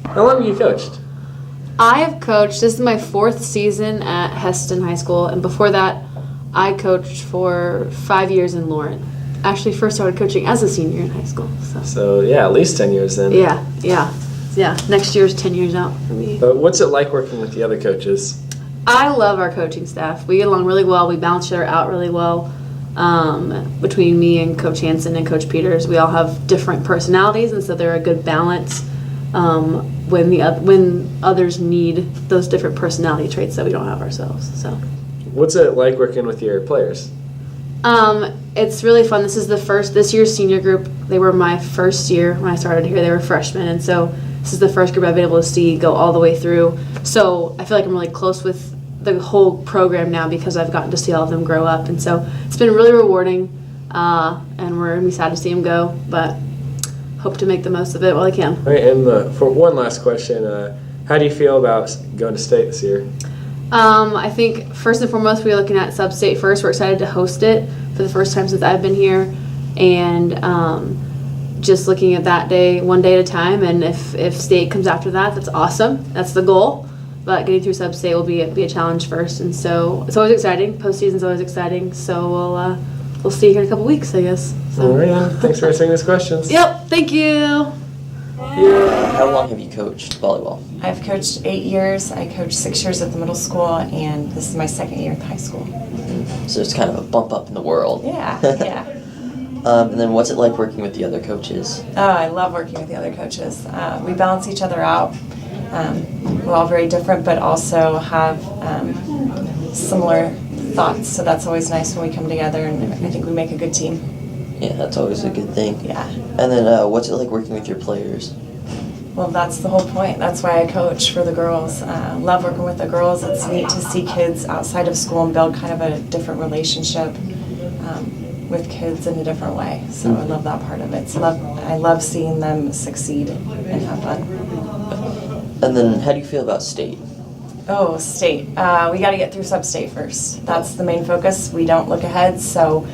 How long have you coached? I have coached, this is my 4th season at Heston High School, and before that, I coached for 5 years in Lauren. Actually, first started coaching as a senior in high school. So yeah, at least 10 years then. Yeah. Next year's 10 years out for me. But what's it like working with the other coaches? I love our coaching staff. We get along really well. We balance each other out really well. Between me and Coach Hansen and Coach Peters, we all have different personalities, and so they're a good balance when others need those different personality traits that we don't have ourselves. So, what's it like working with your players? It's really fun. This year's senior group. They were my first year when I started here. They were freshmen, and so this is the first group I've been able to see go all the way through. So I feel like I'm really close with the whole program now because I've gotten to see all of them grow up, and so it's been really rewarding. And we're gonna be sad to see them go, but hope to make the most of it while I can. All right, and for one last question, how do you feel about going to state this year? I think first and foremost we're looking at Substate first. We're excited to host it for the first time since I've been here, and just looking at that day, one day at a time. And if state comes after that, that's awesome. That's the goal. But getting through Substate will be a challenge first, and so it's always exciting. Postseason's always exciting. So we'll see you here in a couple weeks, I guess. So. All right, thanks for answering those questions. Yep, thank you. How long have you coached volleyball? I've coached 8 years. I coached 6 years at the middle school, and this is my 2nd year at the high school. So it's kind of a bump up in the world. Yeah. And then what's it like working with the other coaches? Oh, I love working with the other coaches. We balance each other out. We're all very different, but also have similar thoughts. So that's always nice when we come together, and I think we make a good team. Yeah, that's always a good thing. Yeah. And then what's it like working with your players? Well, that's the whole point. That's why I coach for the girls. Love working with the girls. It's neat to see kids outside of school and build kind of a different relationship with kids in a different way. So I love that part of it. I love seeing them succeed and have fun. And then how do you feel about state? Oh, state. We got to get through Substate first. That's the main focus. We don't look ahead. So,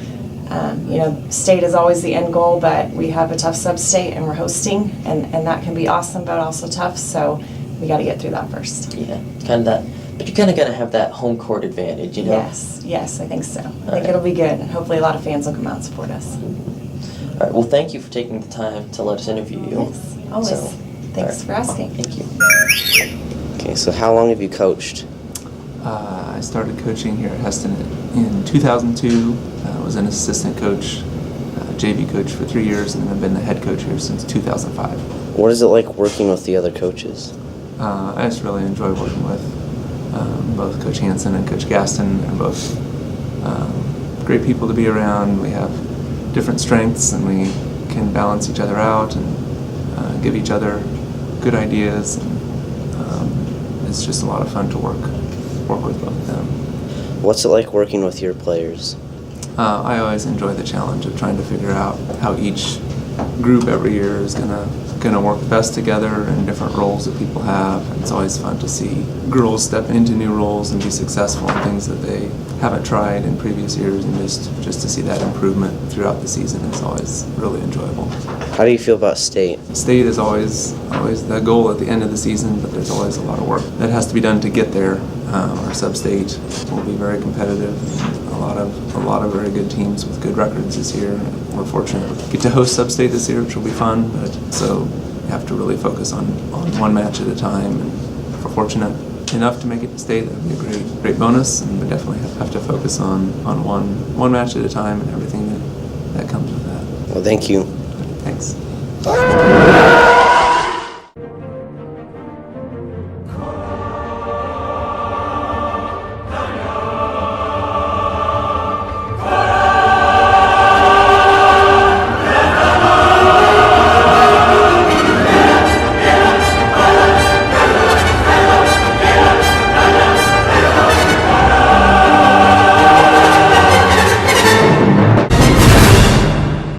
state is always the end goal, but we have a tough Substate and we're hosting, and that can be awesome, but also tough. So we got to get through that first. Yeah, kind of that. But you kind of got to have that home court advantage, you know? Yes, I think so. I think it'll be good, and hopefully a lot of fans will come out and support us. All right, well, thank you for taking the time to let us interview you. Yes, always. Thanks for asking. Thank you. Okay, so how long have you coached? I started coaching here at Heston in 2002. I was an assistant coach, JV coach for 3 years, and I've been the head coach here since 2005. What is it like working with the other coaches? I just really enjoy working with both Coach Hansen and Coach Gaston. They're both great people to be around. We have different strengths, and we can balance each other out and give each other good ideas. And it's just a lot of fun to work with both of them. What's it like working with your players? I always enjoy the challenge of trying to figure out how each group every year is gonna work best together and different roles that people have. And it's always fun to see girls step into new roles and be successful in things that they haven't tried in previous years, and just to see that improvement throughout the season is always really enjoyable. How do you feel about state? State is always the goal at the end of the season, but there's always a lot of work that has to be done to get there. Our sub-state will be very competitive. A lot of very good teams with good records this year. We're fortunate to get to host sub-state this year, which will be fun. But so you have to really focus on one match at a time. And if we're fortunate enough to make it to state, that would be a great bonus. And we definitely have to focus on one match at a time and everything that comes with that. Well, thank you. Thanks.